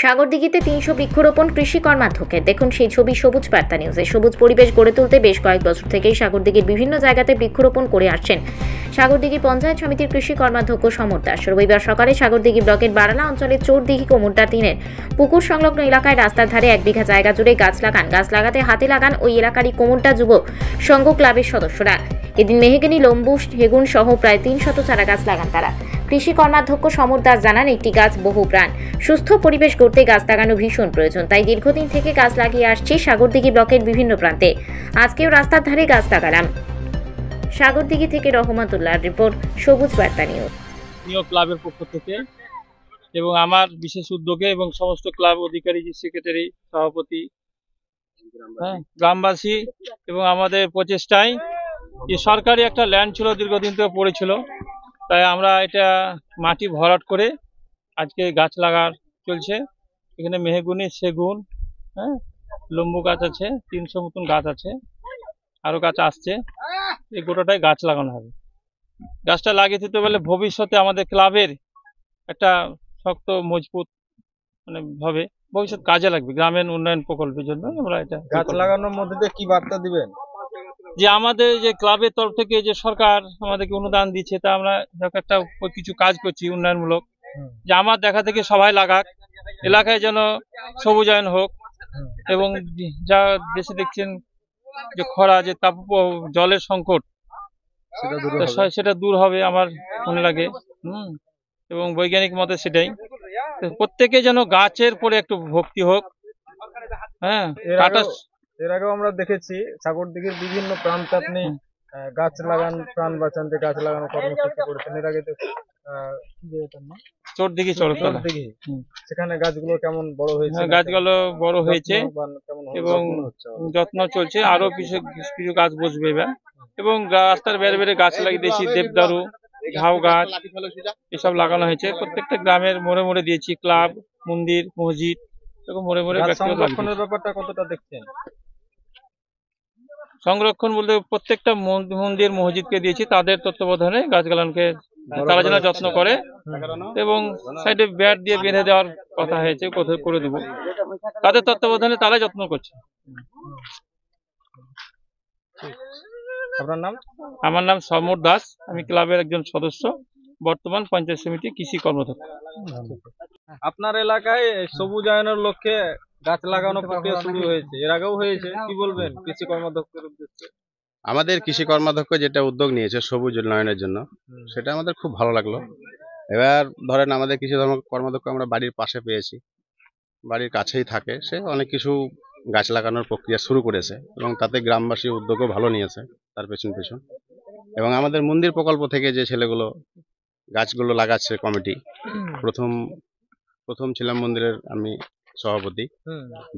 সাগরদিঘিতে ৩০০ বৃক্ষরোপণ কৃষি কর্মাধ্যক্ষে। দেখুন সেই ছবি সবুজ বার্তা নিউজে। সবুজ পরিবেশ গড়ে তুলতে বেশ কয়েক বছর থেকেই সাগরদিঘির বিভিন্ন জায়গাতে বৃক্ষরোপণ করে আসছেন সাগরদিঘি পঞ্চায়েত সমিতির কৃষি কর্মাধ্যক্ষ সমর দাস। রবিবার সকালে সাগরদিঘি ব্লকের বারালা অঞ্চলের চোরদিঘি কোমরডা ৩-এর পুকুর সংলগ্ন এলাকায় রাস্তার ধারে ১ বিঘা জায়গা জুড়ে গাছ লাগান। গাছ লাগাতে হাতে লাগান ওই এলাকারই কোমরডা যুব সংঘ ক্লাবের সদস্যরা। এদিন মেহগিনি, লম্বু, সেগুন সহ প্রায় ৩০০ চারা গাছ লাগান তারা। কৃষি কর্মাধ্যক্ষ সমর দাস জানান, একটি গাছ বহু প্রাণ। সুস্থ পরিবেশ গড়তে গাছ লাগানো ভীষণ প্রয়োজন। তাই দীর্ঘদিন থেকে গাছ লাগিয়ে আসছি সাগরদিঘি ব্লকের বিভিন্ন প্রান্তে। আজকেও রাস্তার ধারে গাছ লাগালাম। সাগরদিঘি থেকে রহমাতুল্লাহ রিপোর্ট, সবুজ বার্তা নিউজ। ক্লাবের পক্ষ থেকে এবং আমার বিশেষ উদ্যোগে এবং সমস্ত ক্লাব অধিকারী, সেক্রেটারি, সভাপতি, গ্রামবাসী এবং আমাদের প্রচেষ্টায়, যে সরকারি একটা ল্যান্ড ছিল দীর্ঘদিন থেকে পড়েছিল, তাই আমরা এটা মাটি ভরাট করে আজকে গাছ লাগা চলছে। এখানে মেহগুনি, সেগুন, লম্বু গাছ আছে, ৩০০ মতন গাছ আছে, আরো গাছ আসছে। এই গোটাটাই গাছ লাগানো হবে। গাছটা লাগিয়ে দিতে পারলে ভবিষ্যতে আমাদের ক্লাবের একটা শক্ত মজবুত ভাবে ভবিষ্যৎ কাজে লাগবে। গ্রামের উন্নয়ন প্রকল্পের জন্য আমরা এটা গাছ লাগানোর মধ্যে দিয়ে কি বার্তা দিবেন? যে আমাদের যে ক্লাবের তরফ থেকে যে সরকার আমাদেরকে অনুদান দিচ্ছে, তা আমরা একটা কিছু কাজ করছি উন্নয়নমূলক, যে আমার দেখা থেকে সবাই লাগাক, এলাকায় যেন সবুজায়ন হোক এবং যা দেশে দেখছেন যে খরা, যে তাপ, জলের সংকট, সেটা দূর হবে আমার মনে লাগে। এবং বৈজ্ঞানিক মতে সেটাই, প্রত্যেকে যেন গাছের পরে একটু ভক্তি হোক। এর আগেও আমরা দেখেছি সাগরদিঘির বিভিন্ন প্রান্তে আপনি গাছ লাগান প্রাণ বাঁচাতে গাছ লাগানো কর্মসূচি করেছেন। এর আগে চোরদিঘি, সেখানে গাছগুলো কেমন বড় হয়েছে? গাছগুলো বড় হয়েছে এবং যত্ন চলছে। আরো কিছু গাছ বসবে এবার। এবং রাস্তার বেড়ে বেড়ে গাছ লাগিয়ে দিয়েছি, দেবদারু, ঝাউ গাছ এসব লাগানো হয়েছে। প্রত্যেকটা গ্রামের মোড়ে মোড়ে দিয়েছি, ক্লাব, মন্দির, মসজিদ, এরকম মোড়ে মোড়ে। সংরক্ষণের ব্যাপারটা কতটা দেখছেন? সংরক্ষণ বলতে প্রত্যেকটা মন্দির, মসজিদকে দিয়েছি, তাদের তত্ত্বাবধানে গাছগুলোকে তারা যেন যত্ন করে এবং সাইডে ব্যাট দিয়ে বেঁধে দেওয়ার কথা হয়েছে, কোথায় করে দেবো, তাদের তত্ত্বাবধানে তারা যত্ন করছে। আপনার নাম? আমার নাম সমর দাস, আমি ক্লাবের একজন সদস্য, বর্তমান পঞ্চায়েত সমিতি কৃষি কর্মকর্তা। আপনার এলাকায় সবুজায়নের লক্ষ্যে গাছ লাগানো প্রক্রিয়া শুরু হয়েছে, এর আগেও হয়েছে, কি বলবেন কৃষি কর্মাধ্যক্ষের উদ্দেশ্যে? আমাদের কৃষি কর্মাধ্যক্ষ যেটা উদ্যোগ নিয়েছে সবুজ উন্নয়নের জন্য, সেটা আমাদের খুব ভালো লাগলো। এবার ধরেন আমাদের কৃষি কর্মাধ্যক্ষ আমরা বাড়ির পাশে পেয়েছি, বাড়ির কাছেই থাকে, সে অনেক কিছু গাছ লাগানোর প্রক্রিয়া শুরু করেছে এবং তাতে গ্রামবাসী উদ্যোগও ভালো নিয়েছে তার পেছন পেছন। এবং আমাদের মন্দির প্রকল্প থেকে যে ছেলেগুলো গাছগুলো লাগাচ্ছে কমিটি, প্রথম ছিলাম মন্দিরের আমি সভাপতি,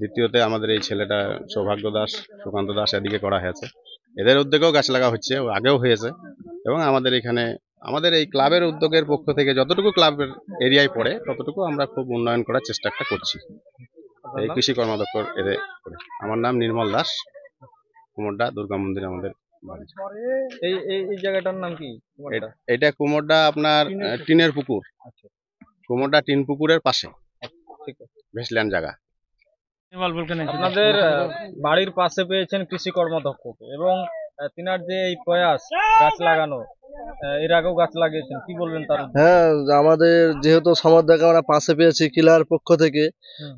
দ্বিতীয়তে আমাদের এই ছেলেটা সৌভাগ্য দাস, সুকান্ত দাস, এদিকে করা হয়েছে। এদের উদ্যোগেও গাছ লাগা হচ্ছে, আগেও হয়েছে। এবং আমাদের এখানে আমাদের এই ক্লাবের উদ্যোগের পক্ষ থেকে যতটুকু ক্লাবের এরিয়ায় পড়ে ততটুকু আমরা খুব উন্নয়ন করার চেষ্টা করছি এই কৃষি কর্মাধ্যক্ষ এদের করে। আমার নাম নির্মল দাস, কুমোরডা দুর্গা মন্দির আমাদের বাড়ি। এই জায়গাটার নাম কি? এটা কুমোরডা আপনার টিনের পুকুর, কুমোরডা টিন পুকুরের পাশে ভেসল্যান্ড জায়গা। আপনাদের বাড়ির পাশে পেয়েছেন কৃষি কর্মাধ্যক্ষকে এবং তিনার যে এই প্রয়াস গাছ লাগানো, এর আগেও গাছ লাগিয়েছেন, কি বলবেন তার? হ্যাঁ, আমাদের যেহেতু সমরদাকে আমরা পাশে পেয়েছি কিলার পক্ষ থেকে,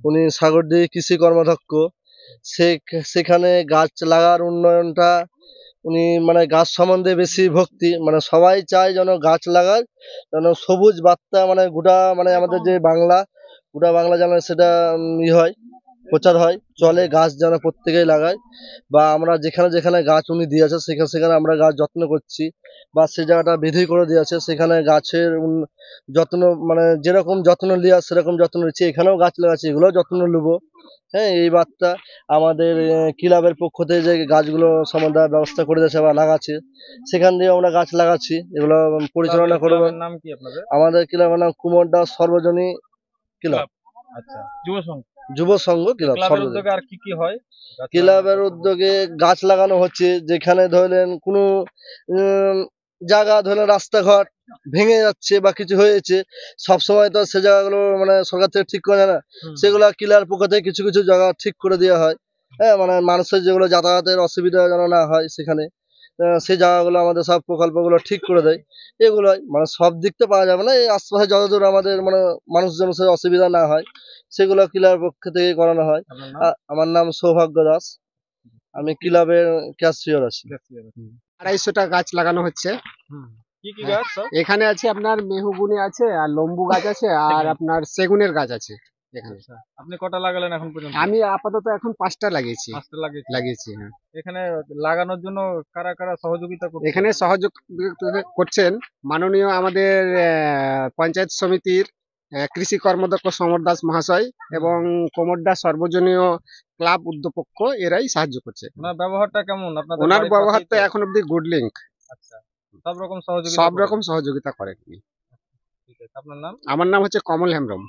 উনি সাগরদিঘি কৃষি কর্মাধ্যক্ষ, সেখানে গাছ লাগার উন্নয়নটা উনি গাছ সম্বন্ধে বেশি ভক্তি, সবাই চায় যেন গাছ লাগায়, যেন সবুজ বার্তা গোটা আমাদের যে গোটা বাংলা যেন সেটা হয়, প্রচার হয়, চলে, গাছ যেন প্রত্যেকেই লাগায়। বা আমরা যেখানে যেখানে গাছ উনি দিয়েছে সেখানে সেখানে আমরা গাছ যত্ন করছি, বা সে জায়গাটা বিধি করে দিয়েছে, সেখানে গাছের যত্ন যেরকম যত্ন লিয়া সেরকম যত্ন নিচ্ছি। এখানেও গাছ লাগাচ্ছি, এগুলোও যত্ন নেবো। হ্যাঁ, এই বার্তা আমাদের ক্লাবের পক্ষ থেকে যে গাছগুলো সমাধান ব্যবস্থা করে দিয়েছে বা লাগাচ্ছে, সেখান দিয়ে আমরা গাছ লাগাচ্ছি, এগুলো পরিচালনা করবো। নাম কি আপনাদের? আমাদের ক্লাবের নাম কুমোরডা সর্বজনীন ক্লাব। আচ্ছা, যুব সংঘ ক্লাব। আর কি কি হয় ক্লাবের উদ্যোগে? গাছ লাগানো হচ্ছে, যেখানে ধরলেন কোনো জায়গা ধরেন রাস্তাঘাট ভেঙে যাচ্ছে বা কিছু হয়েছে, সব সময় তো সে জায়গাগুলো মানে সরকার থেকে ঠিক করে না, সেগুলো ক্লিয়ার পক্ষ থেকে কিছু কিছু জায়গা ঠিক করে দেওয়া হয়। হ্যাঁ, মানে মানুষের যেগুলো যাতায়াতের অসুবিধা যেন না হয় সেখানে, সেই জায়গাগুলো আমাদের সব প্রকল্পগুলো ঠিক করে দেয়। এগুলোই মানে সব দিক তো পাওয়া যাবে না, এই আশপাশে যতদূর আমাদের মানে মানুষজনের অসুবিধা না হয় সেগুলো ক্লিয়ার পক্ষ থেকে করানো হয়। আপনার নাম? আমার নাম সৌভাগ্য দাস, আমি ক্লাবের ক্যাশিয়ার আছি। 250টা গাছ লাগানো হচ্ছে। কি কি গাছ সব? এখানে আছে আপনার মেহগুনি আছে, আর লম্বু গাছ আছে, আর আপনার সেগুনের গাছ আছে এখানে। আচ্ছা, আপনি কটা লাগালেন এখন পর্যন্ত? আমি আপাতত এখন 5টা লাগিয়েছি। 5টা লাগিয়েছি, হ্যাঁ। এখানে লাগানোর জন্য কারা কারা সহযোগিতা করছে? এখানে সহযোগ করছেন মাননীয় আমাদের পঞ্চায়েত সমিতির কৃষি কর্মদক্ষ সমর দাস মহাশয় এবং কোমরডা সর্বজনীয় ক্লাব উদ্যোপক্ষ, এরাই সাহায্য করছে। ওনার ব্যবহারটা কেমন আপনাদের? ওনার বাড়ির ব্যবহার তো পাশেই এখন অব্দি গুড লিঙ্ক, আচ্ছা, সব রকম সহযোগিতা সব করেন? রকম সহযোগিতা করেন। ঠিক আছে, আপনার নাম? আমার নাম হচ্ছে কমল হেমব্রম।